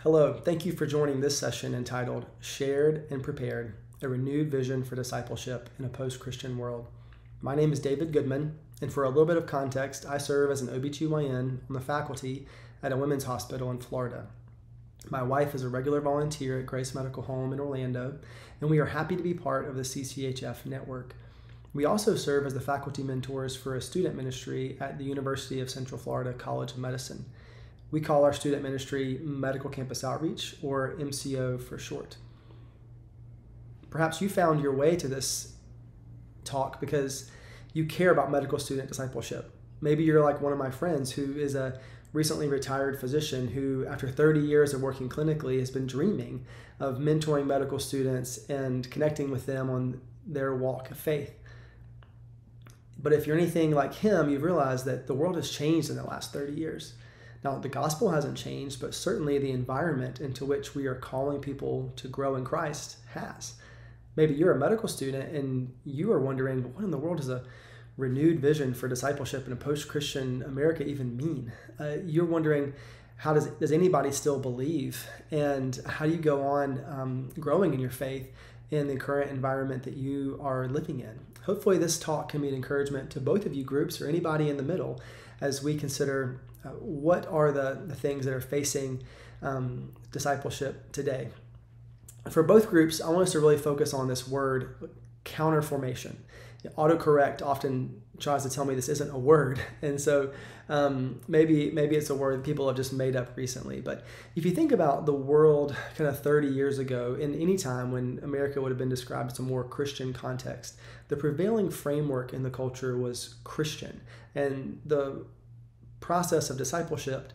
Hello, thank you for joining this session entitled Shared and Prepared, a Renewed Vision for Discipleship in a Post-Christian World. My name is David Goodman, and for a little bit of context, I serve as an OBGYN on the faculty at a women's hospital in Florida. My wife is a regular volunteer at Grace Medical Home in Orlando, and we are happy to be part of the CCHF network. We also serve as the faculty mentors for a student ministry at the University of Central Florida College of Medicine. We call our student ministry Medical Campus Outreach, or MCO for short. Perhaps you found your way to this talk because you care about medical student discipleship. Maybe you're like one of my friends who is a recently retired physician who, after 30 years of working clinically, has been dreaming of mentoring medical students and connecting with them on their walk of faith. But if you're anything like him, you've realized that the world has changed in the last 30 years. Now, the gospel hasn't changed, but certainly the environment into which we are calling people to grow in Christ has. Maybe you're a medical student and you are wondering, what in the world does a renewed vision for discipleship in a post-Christian America even mean? You're wondering, how does anybody still believe? And how do you go on growing in your faith in the current environment that you are living in? Hopefully this talk can be an encouragement to both of you groups or anybody in the middle as we consider what are the things that are facing discipleship today. For both groups, I want us to really focus on this word, counterformation. Autocorrect often tries to tell me this isn't a word, and so maybe it's a word that people have just made up recently. But if you think about the world kind of 30 years ago, in any time when America would have been described as a more Christian context, the prevailing framework in the culture was Christian, and the process of discipleship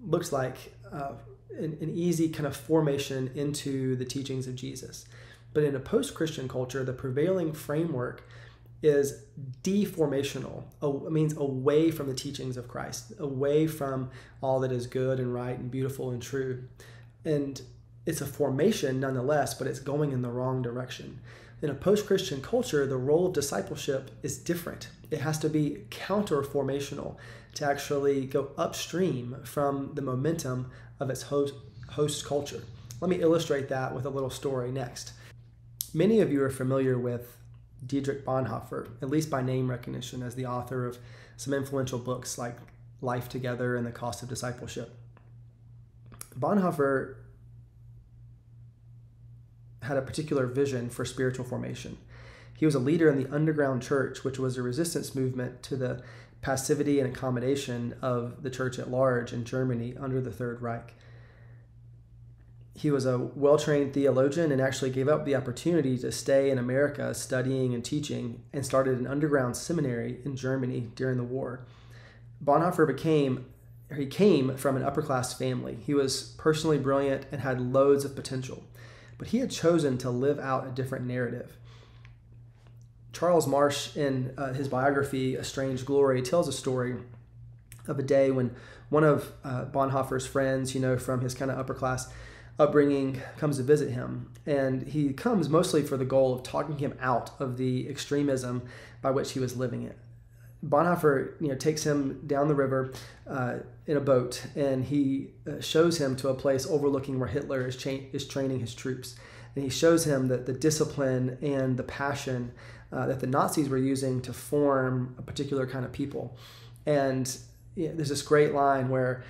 looks like an easy kind of formation into the teachings of Jesus. But in a post-Christian culture, the prevailing framework is deformational. It means away from the teachings of Christ, away from all that is good and right and beautiful and true. And it's a formation nonetheless, but it's going in the wrong direction. In a post-Christian culture, the role of discipleship is different. It has to be counter-formational to actually go upstream from the momentum of its host culture. Let me illustrate that with a little story next. Many of you are familiar with Dietrich Bonhoeffer, at least by name recognition, as the author of some influential books like Life Together and The Cost of Discipleship. Bonhoeffer had a particular vision for spiritual formation. He was a leader in the underground church, which was a resistance movement to the passivity and accommodation of the church at large in Germany under the Third Reich. He was a well-trained theologian and actually gave up the opportunity to stay in America studying and teaching and started an underground seminary in Germany during the war. Bonhoeffer came from an upper-class family. He was personally brilliant and had loads of potential, but he had chosen to live out a different narrative. Charles Marsh, in his biography, A Strange Glory, tells a story of a day when one of Bonhoeffer's friends, from his kind of upper-class upbringing, comes to visit him. And he comes mostly for the goal of talking him out of the extremism by which he was living it. Bonhoeffer, takes him down the river in a boat, and he shows him to a place overlooking where Hitler is training his troops. And he shows him that the discipline and the passion that the Nazis were using to form a particular kind of people. And there's this great line where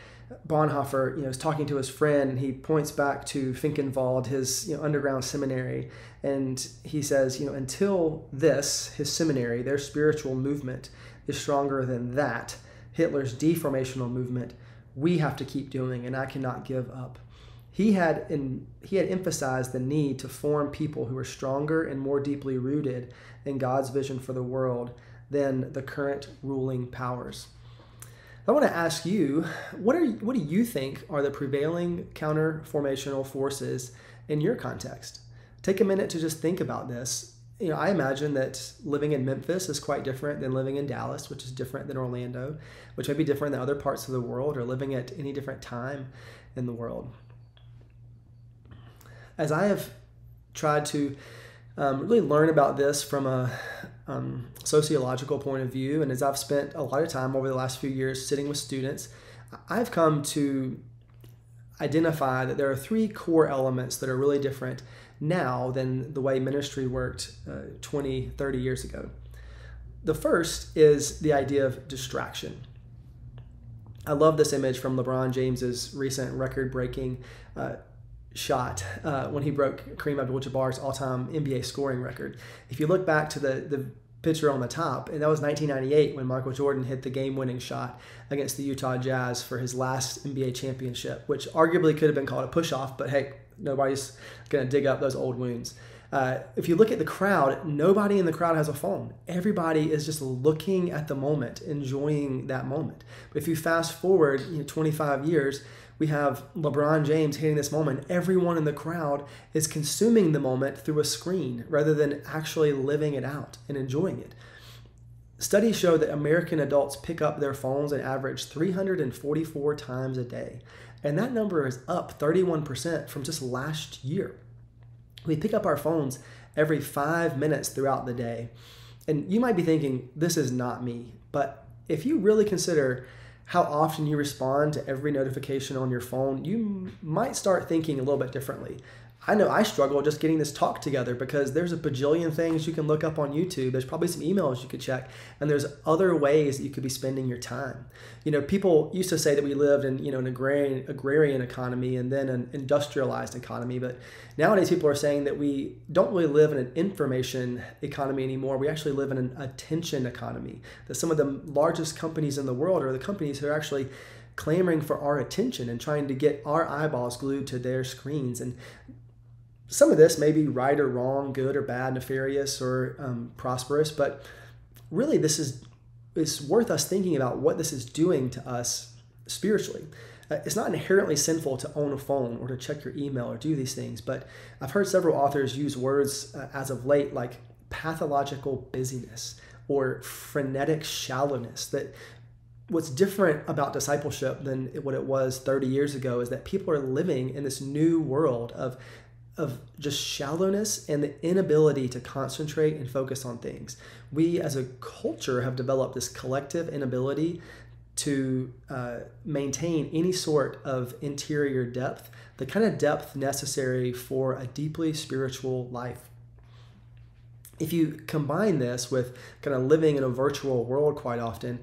Bonhoeffer, is talking to his friend, and he points back to Finkenwald, his underground seminary, and he says, until this, his seminary, their spiritual movement is stronger than that, Hitler's deformational movement, we have to keep doing, and I cannot give up. He had emphasized the need to form people who are stronger and more deeply rooted in God's vision for the world than the current ruling powers. I want to ask you, what do you think are the prevailing counter-formational forces in your context? Take a minute to just think about this. I imagine that living in Memphis is quite different than living in Dallas, which is different than Orlando, which may be different than other parts of the world, or living at any different time in the world. As I have tried to really learn about this from a sociological point of view, and as I've spent a lot of time over the last few years sitting with students, I've come to identify that there are three core elements that are really different now than the way ministry worked 20, 30 years ago. The first is the idea of distraction. I love this image from LeBron James's recent record-breaking shot when he broke Kareem Abdul-Jabbar's all-time NBA scoring record. If you look back to the picture on the top, and that was 1998 when Michael Jordan hit the game-winning shot against the Utah Jazz for his last NBA championship, which arguably could have been called a push-off, but hey, nobody's going to dig up those old wounds. If you look at the crowd, nobody in the crowd has a phone. Everybody is just looking at the moment, enjoying that moment. But if you fast forward 25 years, we have LeBron James hitting this moment. Everyone in the crowd is consuming the moment through a screen rather than actually living it out and enjoying it. Studies show that American adults pick up their phones an average 344 times a day. And that number is up 31% from just last year. We pick up our phones every 5 minutes throughout the day. And you might be thinking, this is not me. But if you really consider how often you respond to every notification on your phone, you might start thinking a little bit differently. I know I struggle just getting this talk together because there's a bajillion things you can look up on YouTube. There's probably some emails you could check, and there's other ways that you could be spending your time. People used to say that we lived in an agrarian economy and then an industrialized economy, but nowadays people are saying that we don't really live in an information economy anymore. We actually live in an attention economy. That some of the largest companies in the world are the companies who are actually clamoring for our attention and trying to get our eyeballs glued to their screens. And some of this may be right or wrong, good or bad, nefarious or prosperous, but really it's worth us thinking about what this is doing to us spiritually. It's not inherently sinful to own a phone or to check your email or do these things, but I've heard several authors use words as of late like pathological busyness or frenetic shallowness. That what's different about discipleship than what it was 30 years ago is that people are living in this new world of just shallowness and the inability to concentrate and focus on things. We as a culture have developed this collective inability to maintain any sort of interior depth, the kind of depth necessary for a deeply spiritual life. If you combine this with kind of living in a virtual world quite often,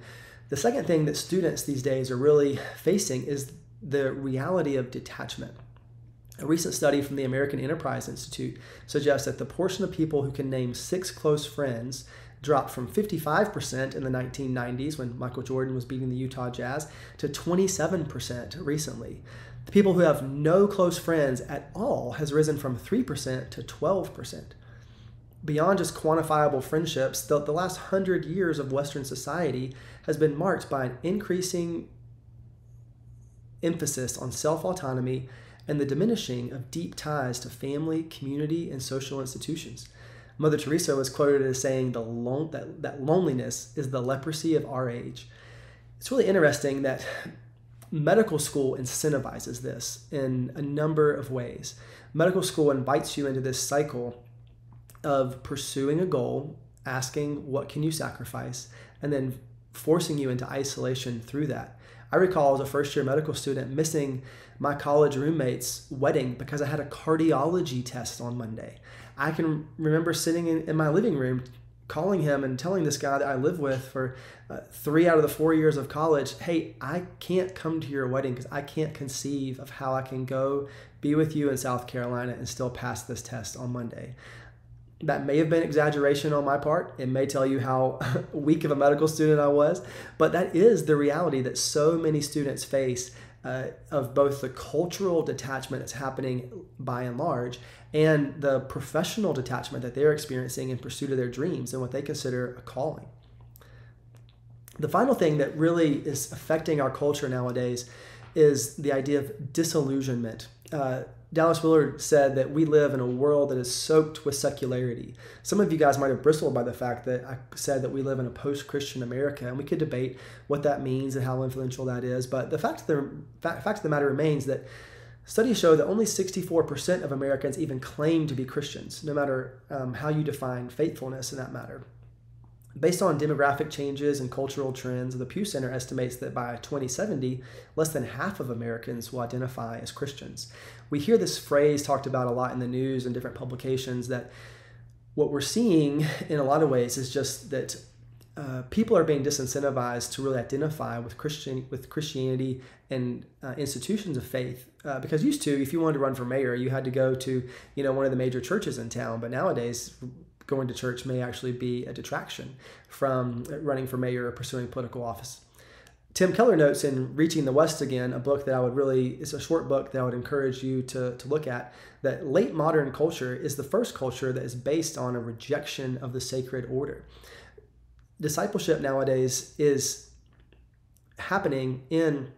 the second thing that students these days are really facing is the reality of detachment. A recent study from the American Enterprise Institute suggests that the portion of people who can name 6 close friends dropped from 55% in the 1990s when Michael Jordan was beating the Utah Jazz to 27% recently. The people who have no close friends at all has risen from 3% to 12%. Beyond just quantifiable friendships, the last 100 years of Western society has been marked by an increasing emphasis on self-autonomy and the diminishing of deep ties to family, community, and social institutions. Mother Teresa was quoted as saying that loneliness is the leprosy of our age. It's really interesting that medical school incentivizes this in a number of ways. Medical school invites you into this cycle of pursuing a goal, asking what can you sacrifice, and then forcing you into isolation through that. I recall as a first-year medical student missing my college roommate's wedding because I had a cardiology test on Monday. I can remember sitting in my living room calling him and telling this guy that I lived with for 3 out of the 4 years of college, hey, I can't come to your wedding because I can't conceive of how I can go be with you in South Carolina and still pass this test on Monday. That may have been exaggeration on my part. It may tell you how weak of a medical student I was, but that is the reality that so many students face of both the cultural detachment that's happening by and large and the professional detachment that they're experiencing in pursuit of their dreams and what they consider a calling. The final thing that really is affecting our culture nowadays is the idea of disillusionment. Dallas Willard said that we live in a world that is soaked with secularity. Some of you guys might have bristled by the fact that I said that we live in a post-Christian America, and we could debate what that means and how influential that is. But the fact of the matter remains that studies show that only 64% of Americans even claim to be Christians, no matter how you define faithfulness in that matter. Based on demographic changes and cultural trends, the Pew Center estimates that by 2070, less than half of Americans will identify as Christians. We hear this phrase talked about a lot in the news and different publications, that what we're seeing in a lot of ways is just that people are being disincentivized to really identify with Christianity and institutions of faith. Because used to, if you wanted to run for mayor, you had to go to one of the major churches in town. But nowadays, going to church may actually be a detraction from running for mayor or pursuing political office. Tim Keller notes in Reaching the West Again, a book that it's a short book that I would encourage you to look at, that late modern culture is the first culture that is based on a rejection of the sacred order. Discipleship nowadays is happening in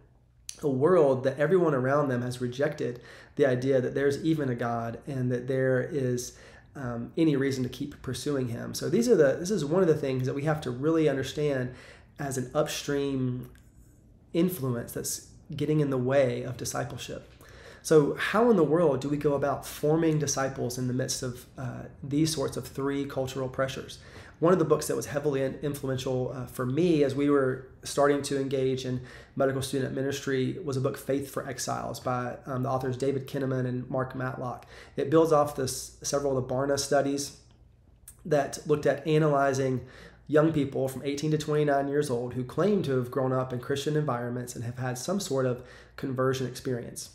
a world that everyone around them has rejected the idea that there's even a God and that there is any reason to keep pursuing him. So this is one of the things that we have to really understand as an upstream influence that's getting in the way of discipleship. So how in the world do we go about forming disciples in the midst of these sorts of three cultural pressures? One of the books that was heavily influential for me as we were starting to engage in medical student ministry was a book, Faith for Exiles, by the authors David Kinnaman and Mark Matlock. It builds off several of the Barna studies that looked at analyzing young people from 18 to 29 years old who claim to have grown up in Christian environments and have had some sort of conversion experience.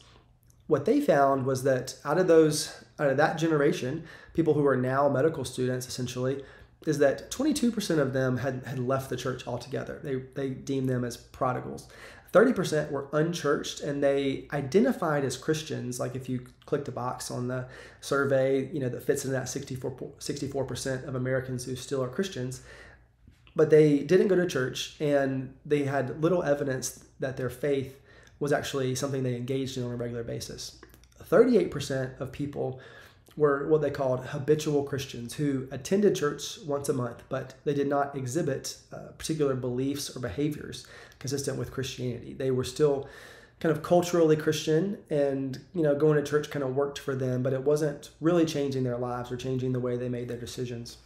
What they found was that out of that generation, people who are now medical students essentially, is that 22% of them had left the church altogether. They deemed them as prodigals. 30% were unchurched, and they identified as Christians. Like if you clicked a box on the survey, that fits in that 64% of Americans who still are Christians, but they didn't go to church, and they had little evidence that their faith was actually something they engaged in on a regular basis. 38% of people were what they called habitual Christians who attended church once a month, but they did not exhibit particular beliefs or behaviors consistent with Christianity. They were still kind of culturally Christian, and going to church kind of worked for them, but it wasn't really changing their lives or changing the way they made their decisions.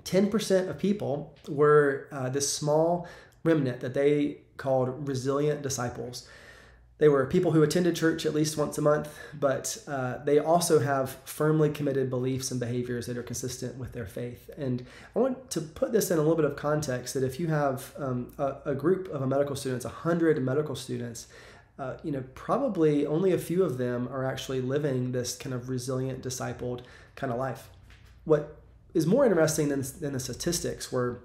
10% of people were this small remnant that they called resilient disciples. They were people who attended church at least once a month, but they also have firmly committed beliefs and behaviors that are consistent with their faith. And I want to put this in a little bit of context, that if you have a group of medical students, 100 medical students, probably only a few of them are actually living this kind of resilient, discipled kind of life. What is more interesting than the statistics were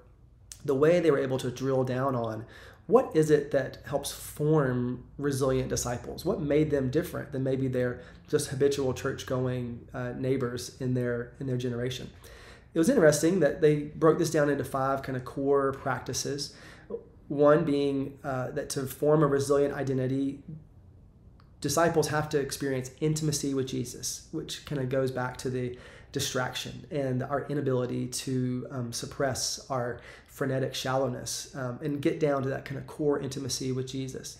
the way they were able to drill down on what is it that helps form resilient disciples? What made them different than maybe their just habitual church-going neighbors in their generation? It was interesting that they broke this down into 5 kind of core practices. One being that to form a resilient identity, disciples have to experience intimacy with Jesus, which kind of goes back to the distraction and our inability to suppress our frenetic shallowness and get down to that kind of core intimacy with Jesus.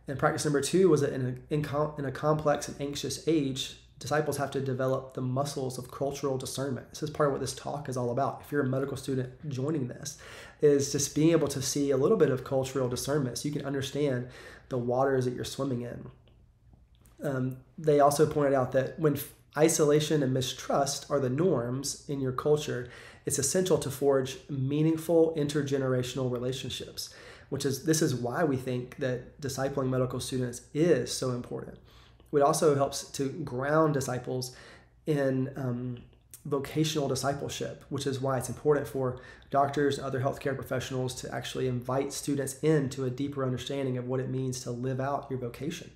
And practice number 2 was that in a complex and anxious age, disciples have to develop the muscles of cultural discernment. This is part of what this talk is all about. If you're a medical student joining this, is just being able to see a little bit of cultural discernment so you can understand the waters that you're swimming in. They also pointed out that when isolation and mistrust are the norms in your culture, it's essential to forge meaningful intergenerational relationships, this is why we think that discipling medical students is so important. It also helps to ground disciples in vocational discipleship, which is why it's important for doctors and other healthcare professionals to actually invite students into a deeper understanding of what it means to live out your vocation.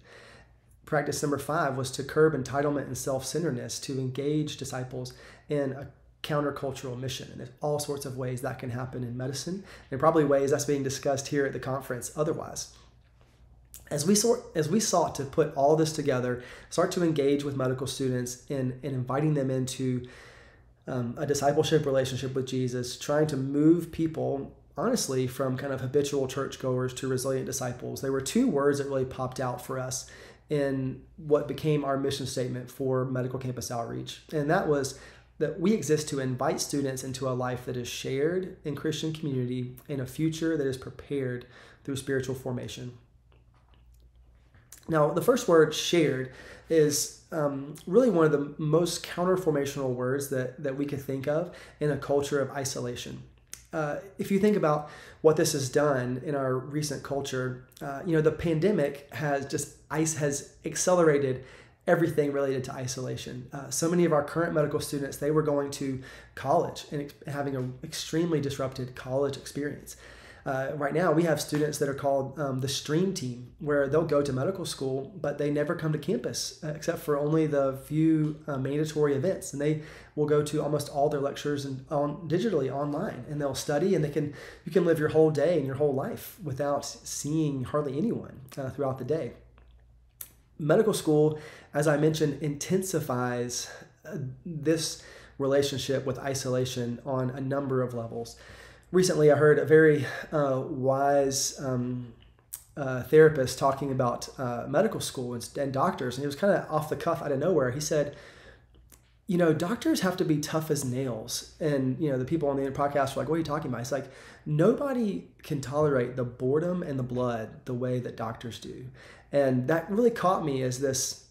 Practice number 5 was to curb entitlement and self-centeredness, to engage disciples in a countercultural mission. And there's all sorts of ways that can happen in medicine, and probably ways that's being discussed here at the conference otherwise. As we sought to put all this together, start to engage with medical students in inviting them into a discipleship relationship with Jesus, trying to move people, honestly, from kind of habitual churchgoers to resilient disciples, there were 2 words that really popped out for us in what became our mission statement for Medical Campus Outreach. And that was that we exist to invite students into a life that is shared in Christian community and a future that is prepared through spiritual formation. Now, the first word, shared, is really one of the most counterformational words that we could think of in a culture of isolation. If you think about what this has done in our recent culture, the pandemic has accelerated everything related to isolation. So many of our current medical students, they were going to college and having an extremely disrupted college experience. Right now, we have students that are called the stream team, where they'll go to medical school, but they never come to campus except for only the few mandatory events. And they will go to almost all their lectures digitally online, and they'll study, and you can live your whole day and your whole life without seeing hardly anyone throughout the day. Medical school, as I mentioned, intensifies this relationship with isolation on a number of levels. Recently, I heard a very wise therapist talking about medical school and doctors, and he was kind of off the cuff out of nowhere. He said, doctors have to be tough as nails. And, the people on the podcast were like, what are you talking about? It's like, nobody can tolerate the boredom and the blood the way that doctors do. And that really caught me as this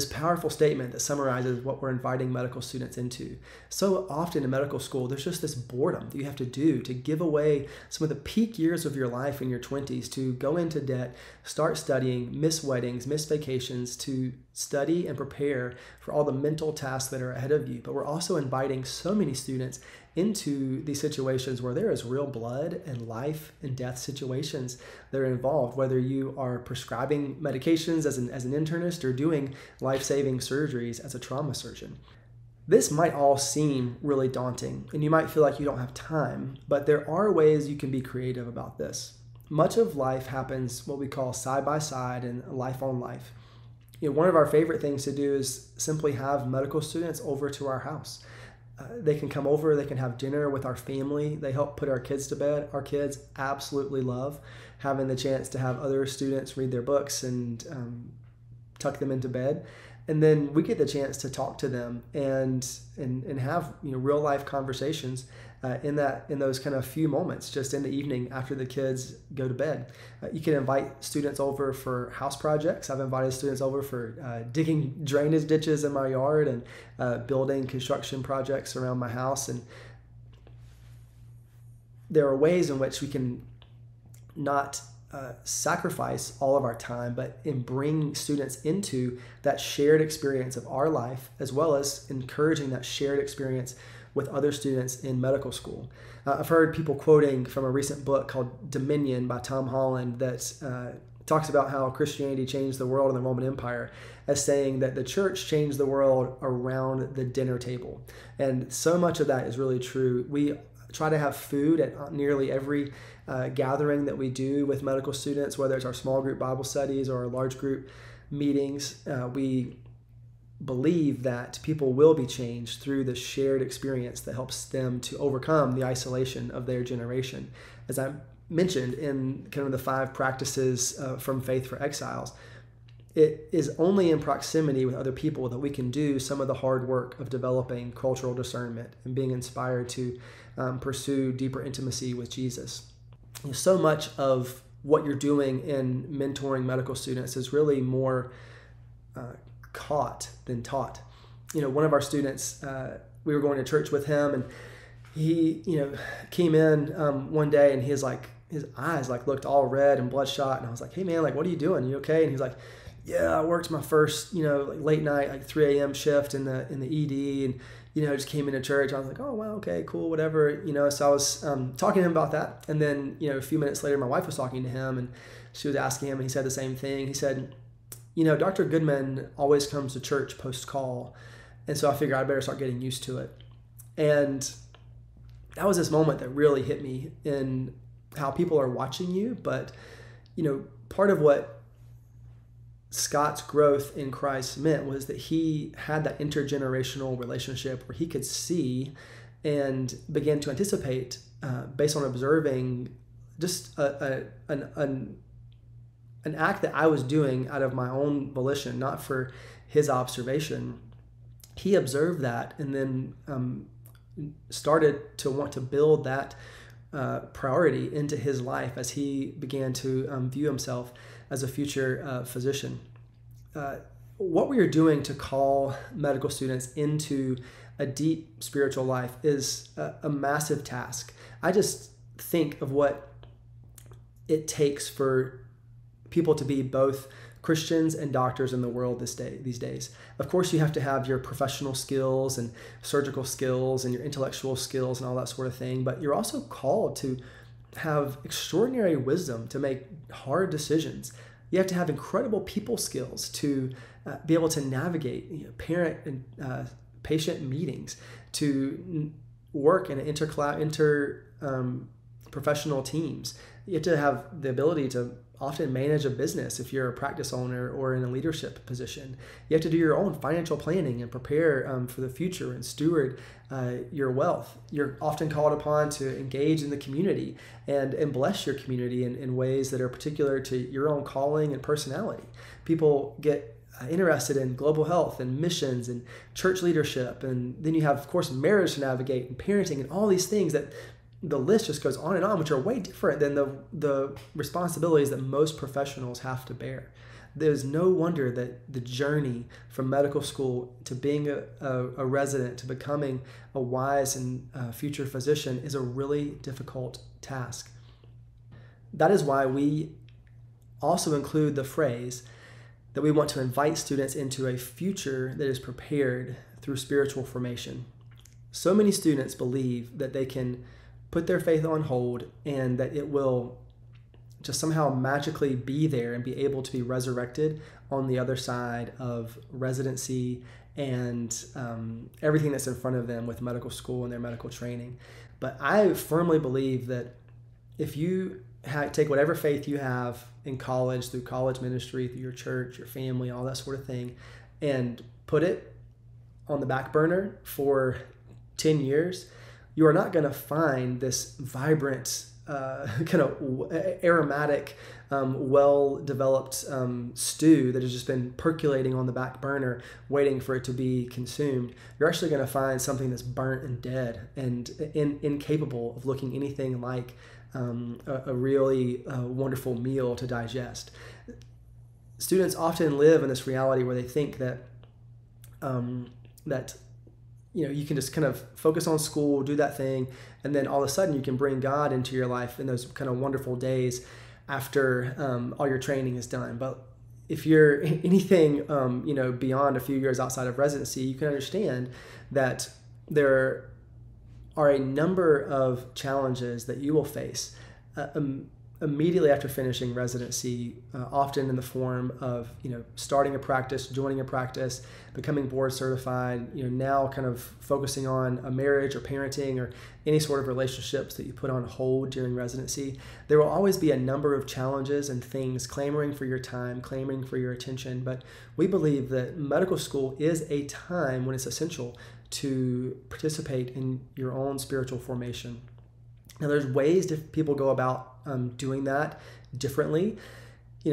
powerful statement that summarizes what we're inviting medical students into. So often in medical school, there's just this boredom that you have to do to give away some of the peak years of your life in your 20s to go into debt, start studying, miss weddings, miss vacations, to study and prepare for all the mental tasks that are ahead of you. But we're also inviting so many students into these situations where there is real blood and life and death situations that are involved, whether you are prescribing medications as an internist or doing life-saving surgeries as a trauma surgeon. This might all seem really daunting, and you might feel like you don't have time, but there are ways you can be creative about this. Much of life happens what we call side by side and life on life. One of our favorite things to do is simply have medical students over to our house. They can come over, they can have dinner with our family. They help put our kids to bed. Our kids absolutely love having the chance to have other students read their books and tuck them into bed. And then we get the chance to talk to them and have real life conversations in those kind of few moments just in the evening after the kids go to bed. You can invite students over for house projects. I've invited students over for digging drainage ditches in my yard and building construction projects around my house. And there are ways in which we can not sacrifice all of our time, but in bringing students into that shared experience of our life, as well as encouraging that shared experience with other students in medical school. I've heard people quoting from a recent book called Dominion by Tom Holland that talks about how Christianity changed the world in the Roman Empire, as saying that the church changed the world around the dinner table. And so much of that is really true. We try to have food at nearly every gathering that we do with medical students, whether it's our small group Bible studies or our large group meetings. We believe that people will be changed through the shared experience that helps them to overcome the isolation of their generation. As I mentioned in kind of the 5 practices from Faith for Exiles, it is only in proximity with other people that we can do some of the hard work of developing cultural discernment and being inspired to pursue deeper intimacy with Jesus. So much of what you're doing in mentoring medical students is really more caught than taught. One of our students, we were going to church with him, and he, came in one day, and his eyes looked all red and bloodshot, and I was like, "Hey man, what are you doing? You okay?" And he's like, "Yeah, I worked my first, late night, 3 a.m. shift in the ED, and just came into church." I was like, "Oh wow, okay, cool, whatever." So I was talking to him about that, and then a few minutes later, my wife was talking to him, and she was asking him, and he said the same thing. He said, Dr. Goodman always comes to church post-call, and so I figured I better start getting used to it. And that was this moment that really hit me in how people are watching you, but part of what Scott's growth in Christ meant was that he had that intergenerational relationship where he could see and begin to anticipate based on observing just an act that I was doing out of my own volition, not for his observation, he observed that and then started to want to build that priority into his life as he began to view himself as a future physician. What we are doing to call medical students into a deep spiritual life is a massive task. I just think of what it takes for people to be both Christians and doctors in the world these days. Of course, you have to have your professional skills and surgical skills and your intellectual skills and all that sort of thing, but you're also called to have extraordinary wisdom to make hard decisions. You have to have incredible people skills to be able to navigate parent and patient meetings, to work in professional teams. You have to have the ability to often manage a business if you're a practice owner or in a leadership position. You have to do your own financial planning and prepare for the future and steward your wealth. You're often called upon to engage in the community and bless your community in ways that are particular to your own calling and personality. People get interested in global health and missions and church leadership. And then you have, of course, marriage to navigate and parenting and all these things that the list just goes on and on, which are way different than the responsibilities that most professionals have to bear. There's no wonder that the journey from medical school to being a resident to becoming a wise and future physician is a really difficult task. That is why we also include the phrase that we want to invite students into a future that is prepared through spiritual formation. So many students believe that they can put their faith on hold and that it will just somehow magically be there and be able to be resurrected on the other side of residency and everything that's in front of them with medical school and their medical training. But I firmly believe that if you take whatever faith you have in college, through college ministry, through your church, your family, all that sort of thing, and put it on the back burner for 10 years, you are not going to find this vibrant, kind of aromatic, well-developed stew that has just been percolating on the back burner, waiting for it to be consumed. You're actually going to find something that's burnt and dead and incapable of looking anything like a really wonderful meal to digest. Students often live in this reality where they think that you can just kind of focus on school, do that thing, and then all of a sudden you can bring God into your life in those kind of wonderful days after all your training is done. But if you're anything beyond a few years outside of residency, you can understand that there are a number of challenges that you will face immediately after finishing residency, often in the form of starting a practice, joining a practice, becoming board certified, now kind of focusing on a marriage or parenting or any sort of relationships that you put on hold during residency. There will always be a number of challenges and things clamoring for your time, clamoring for your attention, but we believe that medical school is a time when it's essential to participate in your own spiritual formation. Now, there's ways people go about doing that differently.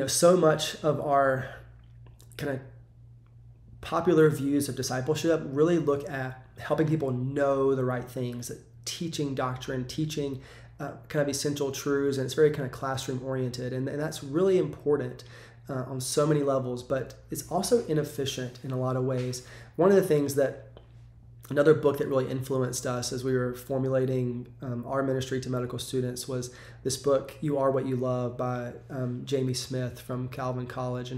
So much of our kind of popular views of discipleship really look at helping people know the right things, teaching doctrine, teaching kind of essential truths, and it's very kind of classroom oriented, and that's really important on so many levels, but it's also inefficient in a lot of ways. One of the things that another book that really influenced us as we were formulating our ministry to medical students was this book, You Are What You Love, by Jamie Smith from Calvin College.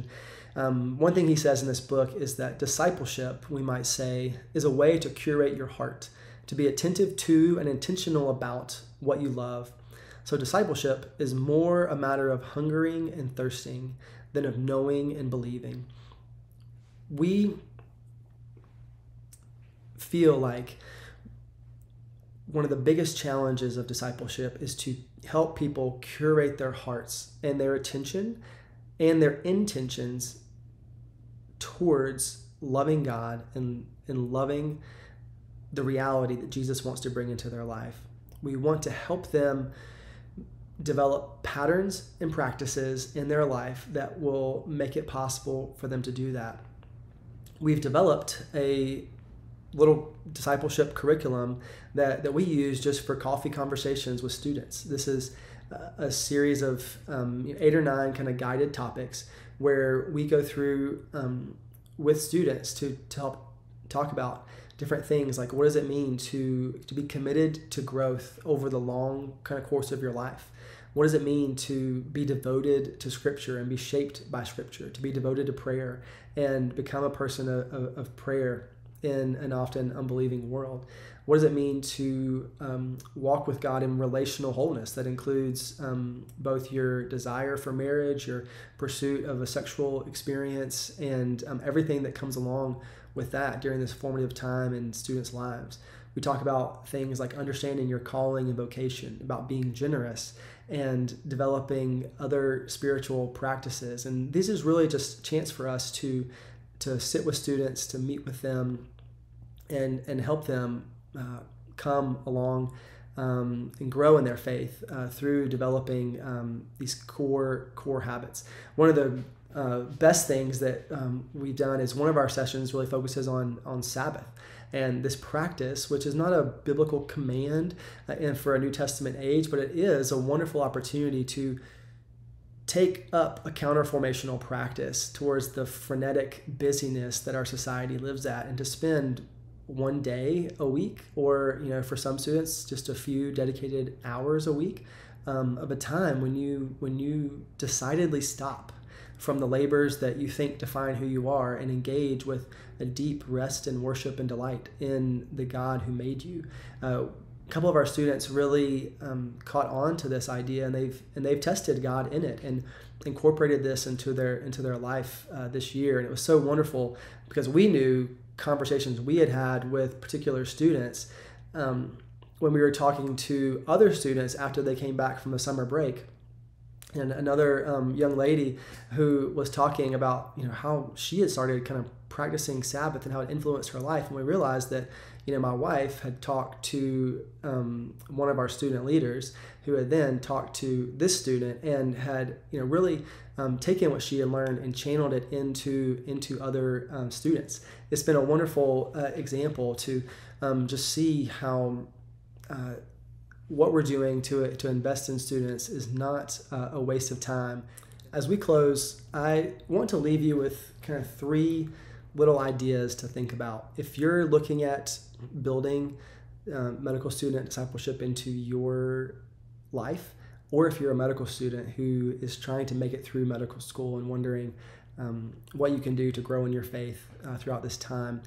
And one thing he says in this book is that discipleship, we might say, is a way to curate your heart, to be attentive to and intentional about what you love. So discipleship is more a matter of hungering and thirsting than of knowing and believing. We feel like one of the biggest challenges of discipleship is to help people curate their hearts and their attention and their intentions towards loving God and loving the reality that Jesus wants to bring into their life. We want to help them develop patterns and practices in their life that will make it possible for them to do that. We've developed a little discipleship curriculum that we use just for coffee conversations with students. This is a series of 8 or 9 kind of guided topics where we go through with students to help talk about different things, like what does it mean to be committed to growth over the long kind of course of your life? What does it mean to be devoted to Scripture and be shaped by Scripture, to be devoted to prayer and become a person of prayer in an often unbelieving world? What does it mean to walk with God in relational wholeness that includes both your desire for marriage, your pursuit of a sexual experience, and everything that comes along with that during this formative time in students' lives? We talk about things like understanding your calling and vocation, about being generous, and developing other spiritual practices. And this is really just a chance for us to sit with students, to meet with them, and help them come along and grow in their faith through developing these core habits. One of the best things that we've done is one of our sessions really focuses on Sabbath. And this practice, which is not a biblical command and for a New Testament age, but it is a wonderful opportunity to take up a counterformational practice towards the frenetic busyness that our society lives at, and to spend one day a week, or for some students just a few dedicated hours a week of a time when you decidedly stop from the labors that you think define who you are and engage with a deep rest and worship and delight in the God who made you. A couple of our students really caught on to this idea, and they've tested God in it and incorporated this into their life this year. And it was so wonderful because we knew conversations we had with particular students when we were talking to other students after they came back from the summer break. And another young lady who was talking about how she had started kind of practicing Sabbath and how it influenced her life. And we realized that my wife had talked to one of our student leaders, who had then talked to this student and had really taken what she had learned and channeled it into other students. It's been a wonderful example to just see how what we're doing to invest in students is not a waste of time. As we close, I want to leave you with kind of 3 little ideas to think about. If you're looking at building medical student discipleship into your life, or if you're a medical student who is trying to make it through medical school and wondering what you can do to grow in your faith throughout this time,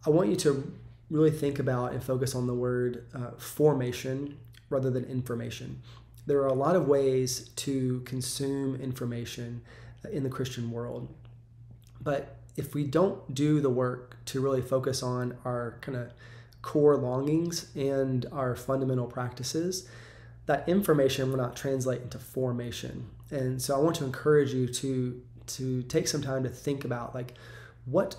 I want you to really think about and focus on the word formation rather than information. There are a lot of ways to consume information in the Christian world, but if we don't do the work to really focus on our kind of core longings and our fundamental practices, that information will not translate into formation. And so I want to encourage you to take some time to think about, like, what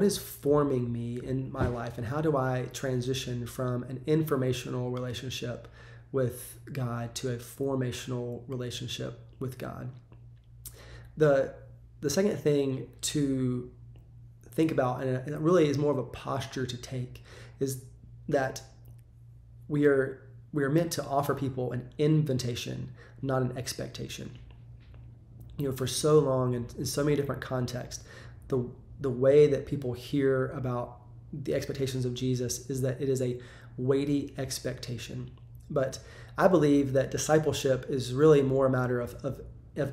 is forming me in my life, and how do I transition from an informational relationship with God to a formational relationship with God. The second thing to think about, and it really is more of a posture to take, is that we are meant to offer people an invitation, not an expectation. For so long and in so many different contexts, the way that people hear about the expectations of Jesus is that it is a weighty expectation. But I believe that discipleship is really more a matter of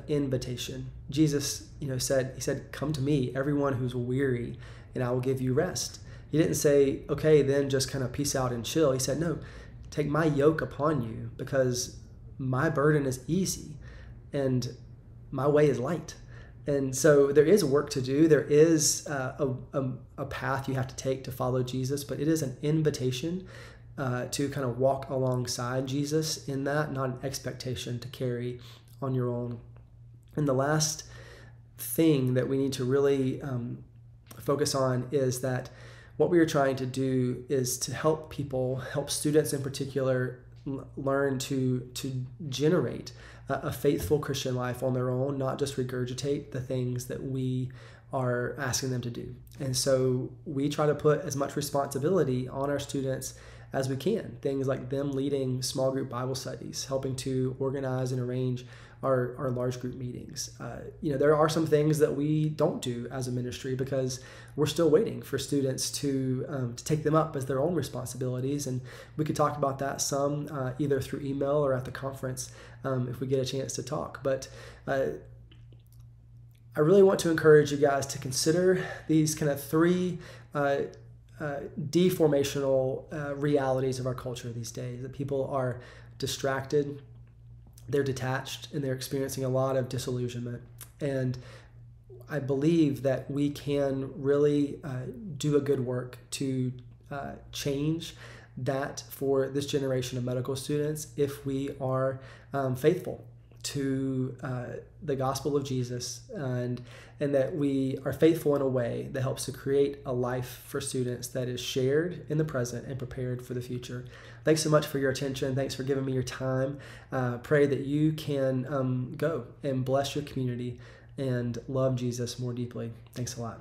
invitation. Jesus, said, "Come to me, everyone who's weary, and I will give you rest." He didn't say, "Okay, then just kind of peace out and chill." He said, "No, take my yoke upon you, because my burden is easy and my way is light." And so there is work to do. There is a path you have to take to follow Jesus, but it is an invitation to kind of walk alongside Jesus in that, not an expectation to carry on your own. And the last thing that we need to really focus on is that what we are trying to do is to help students in particular, learn to generate a faithful Christian life on their own, not just regurgitate the things that we are asking them to do. And so we try to put as much responsibility on our students as we can. Things like them leading small group Bible studies, helping to organize and arrange our large group meetings. There are some things that we don't do as a ministry because we're still waiting for students to take them up as their own responsibilities. And we could talk about that some either through email or at the conference if we get a chance to talk. But I really want to encourage you guys to consider these kind of three deformational realities of our culture these days. That people are distracted, they're detached, and they're experiencing a lot of disillusionment. And I believe that we can really do a good work to change that for this generation of medical students if we are faithful to the gospel of Jesus, and that we are faithful in a way that helps to create a life for students that is shared in the present and prepared for the future. Thanks so much for your attention. Thanks for giving me your time. Pray that you can go and bless your community and love Jesus more deeply. Thanks a lot.